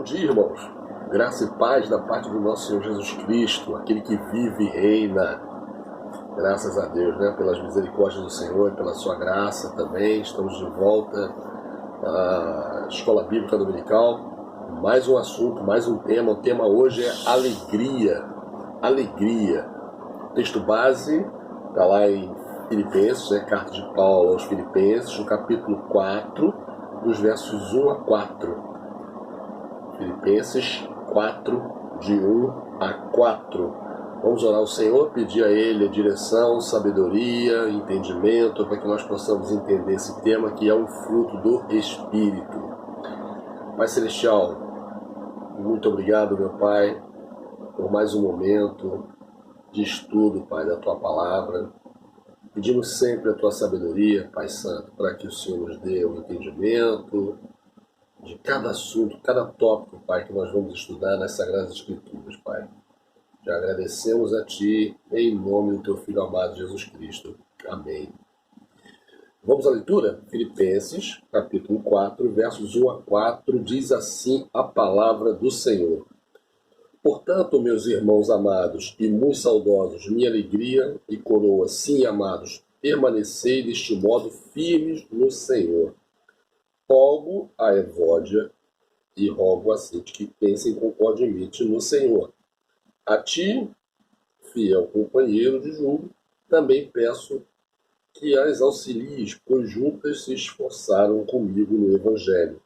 dia, irmãos. Graça e paz da parte do nosso Senhor Jesus Cristo, aquele que vive e reina. Graças a Deus, né? Pelas misericórdias do Senhor e pela sua graça também. Estamos de volta à Escola Bíblica Dominical. Mais um assunto, mais um tema. O tema hoje é alegria. Alegria. O texto base está lá em Filipenses, né? Carta de Paulo aos Filipenses, no capítulo 4, dos versos 1 a 4. Filipenses 4, de 1 a 4. Vamos orar ao Senhor, pedir a Ele a direção, sabedoria, entendimento, para que nós possamos entender esse tema que é um fruto do Espírito. Pai Celestial, muito obrigado, meu Pai, por mais um momento de estudo, Pai, da Tua Palavra. Pedimos sempre a Tua sabedoria, Pai Santo, para que o Senhor nos dê o entendimento de cada assunto, cada tópico, Pai, que nós vamos estudar nas Sagradas Escrituras, Pai. Já agradecemos a Ti, em nome do Teu Filho amado Jesus Cristo. Amém. Vamos à leitura? Filipenses, capítulo 4, versos 1 a 4, diz assim a palavra do Senhor. Portanto, meus irmãos amados e muito saudosos, minha alegria e coroa, sim, amados, permanecei deste modo firmes no Senhor. Rogo a Evódia e rogo a Sinti que pensem concordemente no Senhor. A ti, fiel companheiro de julgo, também peço que as auxilies, pois juntas se esforçaram comigo no Evangelho.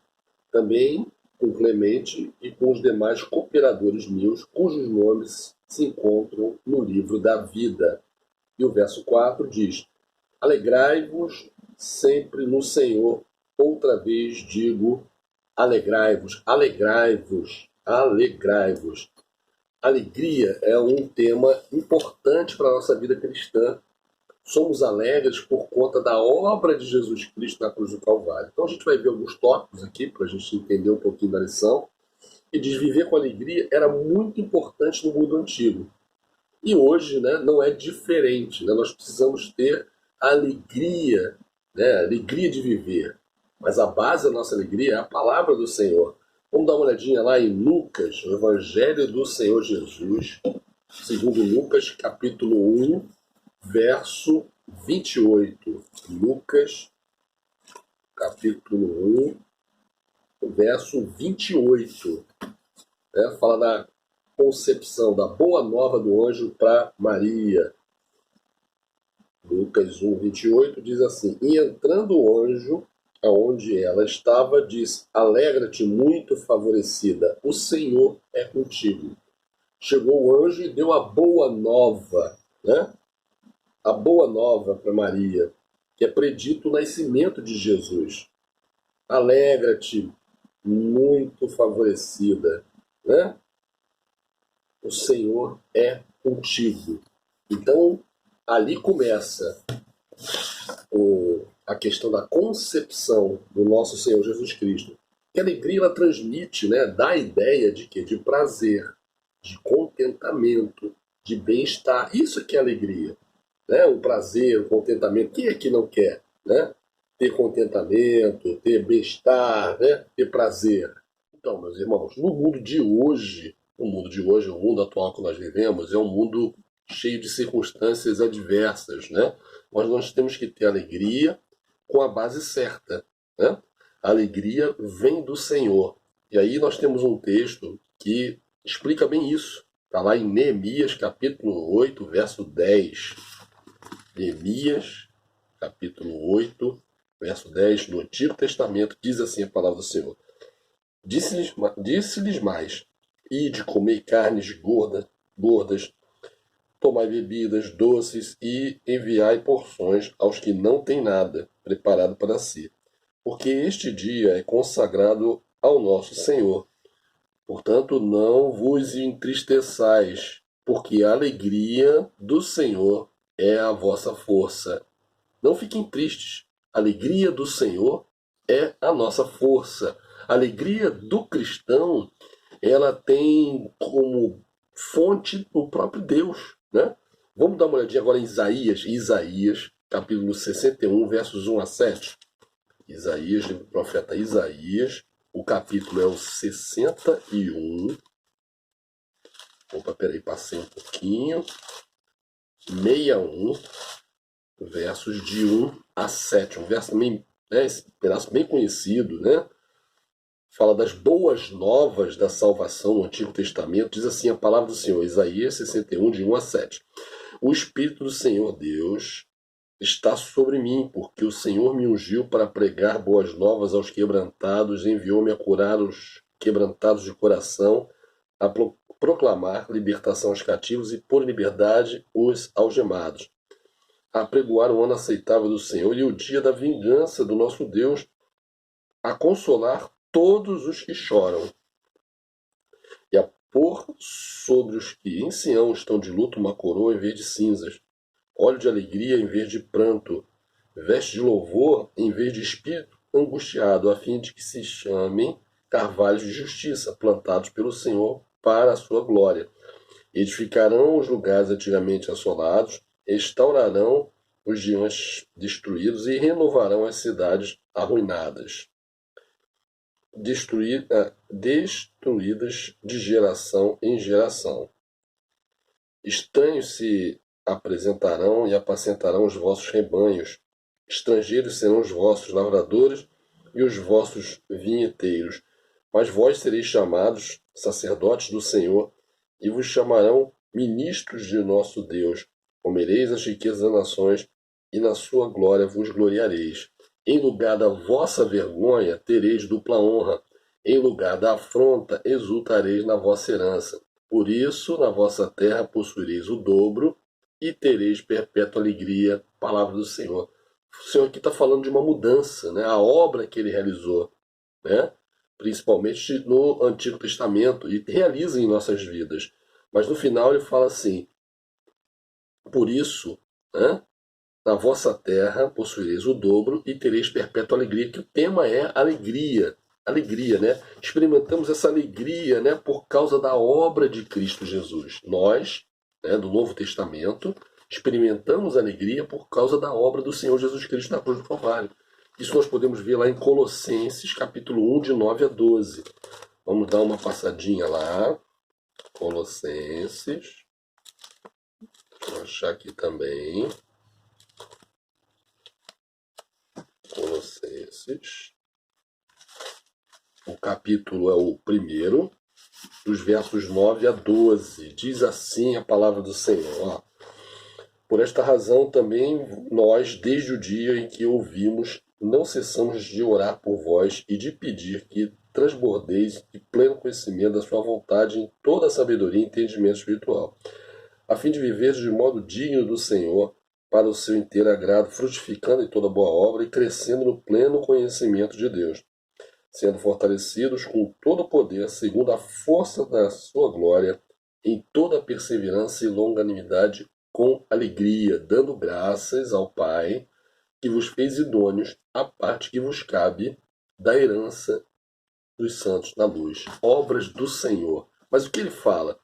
Também com Clemente e com os demais cooperadores meus, cujos nomes se encontram no livro da vida. E o verso 4 diz: alegrai-vos sempre no Senhor. Outra vez digo, alegrai-vos, alegrai-vos, alegrai-vos. Alegria é um tema importante para a nossa vida cristã. Somos alegres por conta da obra de Jesus Cristo na cruz do Calvário. Então a gente vai ver alguns tópicos aqui para a gente entender um pouquinho da lição. E diz: viver com alegria era muito importante no mundo antigo. E hoje, né, não é diferente. Né? Nós precisamos ter alegria, né, alegria de viver. Mas a base da nossa alegria é a palavra do Senhor. Vamos dar uma olhadinha lá em Lucas, o Evangelho do Senhor Jesus, segundo Lucas, capítulo 1, verso 28. Lucas, capítulo 1, verso 28. Fala da concepção, da boa nova do anjo para Maria. Lucas 1, 28 diz assim: e entrando o anjo aonde ela estava, diz: alegra-te, muito favorecida, o Senhor é contigo. Chegou o anjo e deu a boa nova, né? A boa nova para Maria, que é predito o nascimento de Jesus. Alegra-te, muito favorecida, né? O Senhor é contigo. Então, ali começa a questão da concepção do nosso Senhor Jesus Cristo. Que a alegria ela transmite, né, dá a ideia de quê? De prazer, de contentamento, de bem-estar. Isso que é alegria. Né? O prazer, o contentamento. Quem é que não quer, né? Ter contentamento, ter bem-estar, né? Ter prazer. Então, meus irmãos, no mundo de hoje, o mundo atual que nós vivemos, é um mundo cheio de circunstâncias adversas, né? Mas nós temos que ter alegria com a base certa, né? A alegria vem do Senhor. E aí nós temos um texto que explica bem isso. Está lá em Neemias, capítulo 8, verso 10. Neemias, capítulo 8, verso 10, no Antigo Testamento, diz assim a palavra do Senhor. Disse-lhes mais: ide, comei carnes gordas, tomai bebidas doces e enviai porções aos que não têm nada preparado para si. Porque este dia é consagrado ao nosso Senhor. Portanto, não vos entristeçais, porque a alegria do Senhor é a vossa força. Não fiquem tristes. A alegria do Senhor é a nossa força. A alegria do cristão, ela tem como fonte o próprio Deus, né? Vamos dar uma olhadinha agora em Isaías, capítulo 61, versos 1 a 7. Isaías, livro do profeta Isaías, O capítulo é o 61. Opa, peraí, passei um pouquinho. 61, versos de 1 a 7. Um verso também, né, esse pedaço bem conhecido, né? Fala das boas novas da salvação no Antigo Testamento. Diz assim a palavra do Senhor, Isaías 61, de 1 a 7. O Espírito do Senhor Deus está sobre mim, porque o Senhor me ungiu para pregar boas novas aos quebrantados, enviou-me a curar os quebrantados de coração, a proclamar libertação aos cativos e pôr em liberdade os algemados, a pregoar o ano aceitável do Senhor e o dia da vingança do nosso Deus, a consolar todos os que choram, e a pôr sobre os que em Sião estão de luto uma coroa em vez de cinzas, óleo de alegria em vez de pranto, veste de louvor em vez de espírito angustiado, a fim de que se chamem carvalhos de justiça, plantados pelo Senhor para a sua glória. Edificarão os lugares antigamente assolados, restaurarão os dias destruídos e renovarão as cidades arruinadas, destruídas de geração em geração. Estranhos se apresentarão e apacentarão os vossos rebanhos. Estrangeiros serão os vossos lavradores e os vossos vinheteiros. Mas vós sereis chamados sacerdotes do Senhor, e vos chamarão ministros de nosso Deus. Comereis as riquezas das nações, e na sua glória vos gloriareis. Em lugar da vossa vergonha tereis dupla honra. Em lugar da afronta exultareis na vossa herança. Por isso, na vossa terra possuireis o dobro, e tereis perpétua alegria. Palavra do Senhor. O Senhor aqui está falando de uma mudança, né? A obra que ele realizou, né? Principalmente no Antigo Testamento, e realiza em nossas vidas. Mas no final ele fala assim, por isso, né? Na vossa terra possuireis o dobro e tereis perpétua alegria, que o tema é alegria. Alegria, né? Experimentamos essa alegria, né, por causa da obra de Cristo Jesus. Nós, né, do Novo Testamento, experimentamos alegria por causa da obra do Senhor Jesus Cristo na cruz do Calvário. Isso nós podemos ver lá em Colossenses, capítulo 1, de 9 a 12. Vamos dar uma passadinha lá. Colossenses. Vou achar aqui também. Colossenses. O capítulo é o primeiro, dos versos 9 a 12. Diz assim a palavra do Senhor. Ó. Por esta razão também nós, desde o dia em que ouvimos, não cessamos de orar por vós e de pedir que transbordeis de pleno conhecimento da sua vontade em toda a sabedoria e entendimento espiritual, a fim de viver de modo digno do Senhor, para o seu inteiro agrado, frutificando em toda boa obra e crescendo no pleno conhecimento de Deus, sendo fortalecidos com todo o poder, segundo a força da sua glória, em toda perseverança e longanimidade, com alegria, dando graças ao Pai, que vos fez idôneos à parte que vos cabe da herança dos santos na luz. Obras do Senhor. Mas o que ele fala,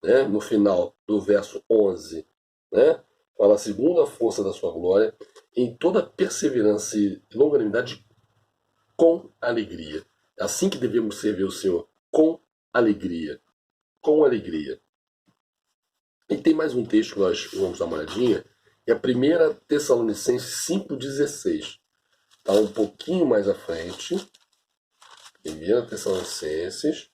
né, no final do verso 11? Né, fala, segundo a força da sua glória, em toda perseverança e longanimidade, com alegria. É assim que devemos servir o Senhor, com alegria. Com alegria. E tem mais um texto que nós vamos dar uma olhadinha, é a 1 Tessalonicenses 5,16. Está um pouquinho mais à frente. 1 Tessalonicenses,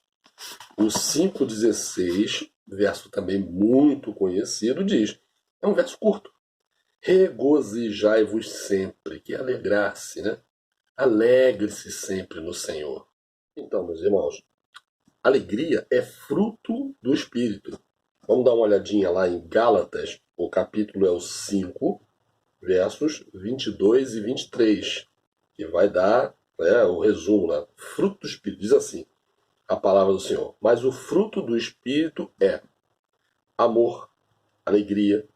o 5,16, verso também muito conhecido, diz, é um verso curto. Regozijai-vos sempre, que é alegrar-se, né? Alegre-se sempre no Senhor. Então, meus irmãos, alegria é fruto do Espírito. Vamos dar uma olhadinha lá em Gálatas, o capítulo é o 5, versos 22 e 23, que vai dar o resumo lá. Fruto do Espírito, diz assim a palavra do Senhor. Mas o fruto do Espírito é amor, alegria,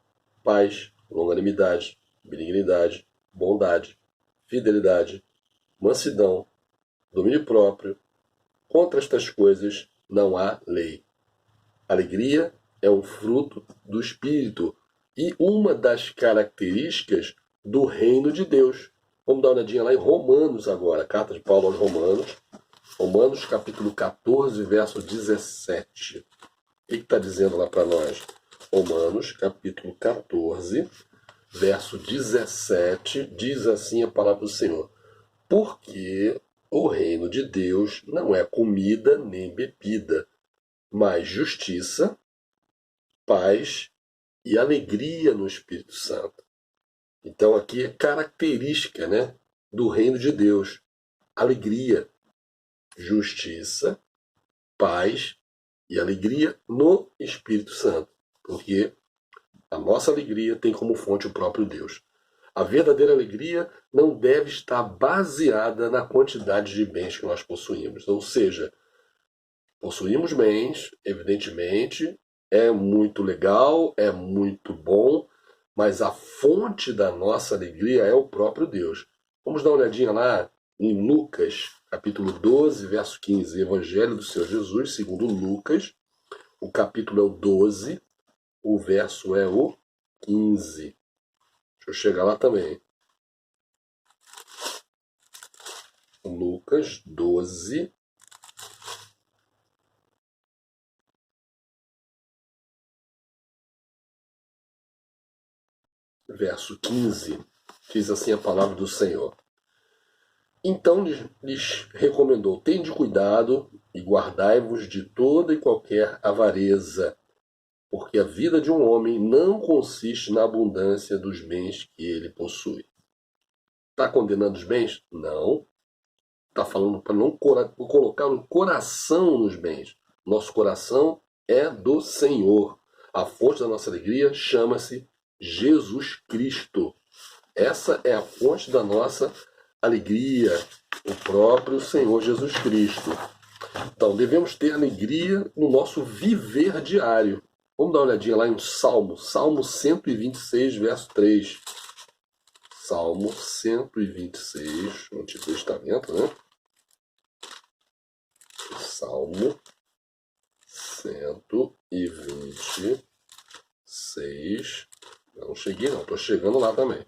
paz, longanimidade, benignidade, bondade, fidelidade, mansidão, domínio próprio. Contra estas coisas não há lei. Alegria é um fruto do Espírito e uma das características do reino de Deus. Vamos dar uma olhadinha lá em Romanos agora, carta de Paulo aos Romanos, Romanos capítulo 14, verso 17. O que está dizendo lá para nós? Romanos capítulo 14, verso 17, diz assim a palavra do Senhor: porque o reino de Deus não é comida nem bebida, mas justiça, paz e alegria no Espírito Santo. Então aqui é característica, né, do reino de Deus: alegria, justiça, paz e alegria no Espírito Santo. Porque a nossa alegria tem como fonte o próprio Deus. A verdadeira alegria não deve estar baseada na quantidade de bens que nós possuímos. Ou seja, possuímos bens, evidentemente, é muito legal, é muito bom, mas a fonte da nossa alegria é o próprio Deus. Vamos dar uma olhadinha lá em Lucas, capítulo 12, verso 15, Evangelho do Senhor Jesus, segundo Lucas. O capítulo é o 12, o verso é o 15. Deixa eu chegar lá também. Lucas 12, verso 15. Diz assim a palavra do Senhor: então lhes recomendou: tende cuidado e guardai-vos de toda e qualquer avareza, porque a vida de um homem não consiste na abundância dos bens que ele possui. Está condenando os bens? Não. Está falando para não colocar o coração nos bens. Nosso coração é do Senhor. A fonte da nossa alegria chama-se Jesus Cristo. Essa é a fonte da nossa alegria, o próprio Senhor Jesus Cristo. Então, devemos ter alegria no nosso viver diário. Vamos dar uma olhadinha lá em Salmo 126, verso 3. Salmo 126, no Antigo Testamento, né? Salmo 126. Não cheguei não, estou chegando lá também.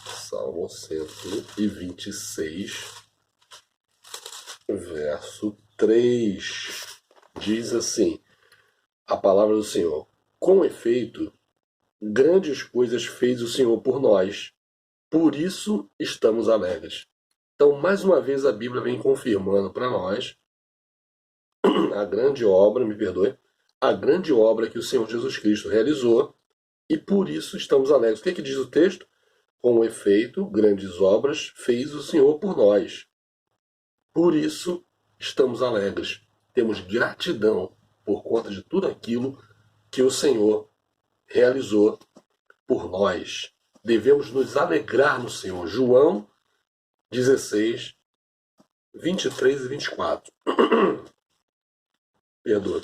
Salmo 126, verso 3. Diz assim a palavra do Senhor: com efeito, grandes coisas fez o Senhor por nós, por isso estamos alegres. Então, mais uma vez, a Bíblia vem confirmando para nós a grande obra, a grande obra que o Senhor Jesus Cristo realizou, e por isso estamos alegres. O que diz o texto? Com efeito, grandes obras fez o Senhor por nós. Por isso estamos alegres. Temos gratidão por conta de tudo aquilo que o Senhor realizou por nós. Devemos nos alegrar no Senhor. João 16, 23 e 24. Perdoa.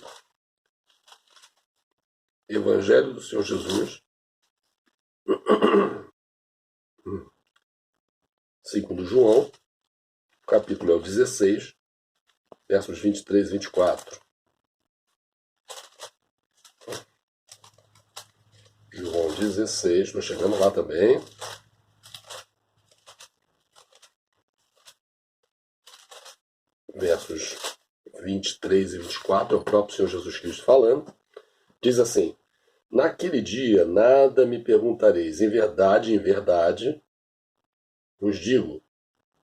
Evangelho do Senhor Jesus, segundo João, capítulo é o 16, versos 23 e 24. João 16, estou chegando lá também. Versos 23 e 24, é o próprio Senhor Jesus Cristo falando. Diz assim: naquele dia nada me perguntareis, em verdade, vos digo,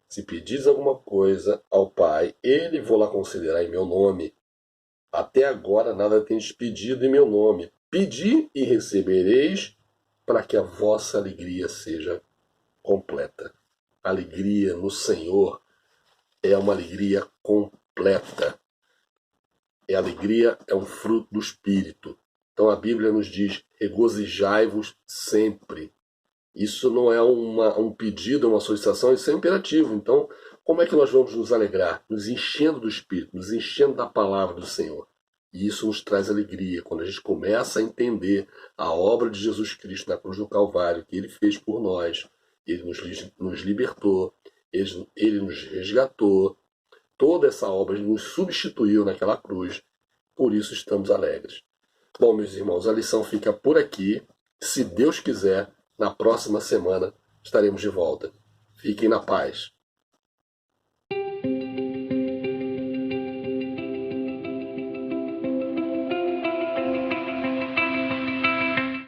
se pedis alguma coisa ao Pai, Ele vou lá considerar em meu nome. Até agora nada tendes pedido em meu nome. Pedi e recebereis, para que a vossa alegria seja completa. A alegria no Senhor é uma alegria completa. Alegria é um fruto do Espírito. Então a Bíblia nos diz: regozijai-vos sempre. Isso não é um pedido, uma solicitação, isso é imperativo. Então, como é que nós vamos nos alegrar? Nos enchendo do Espírito, nos enchendo da palavra do Senhor. E isso nos traz alegria, quando a gente começa a entender a obra de Jesus Cristo na cruz do Calvário, que Ele fez por nós. Ele nos libertou, Ele nos resgatou. Toda essa obra Ele nos substituiu naquela cruz. Por isso estamos alegres. Bom, meus irmãos, a lição fica por aqui. Se Deus quiser, na próxima semana estaremos de volta. Fiquem na paz.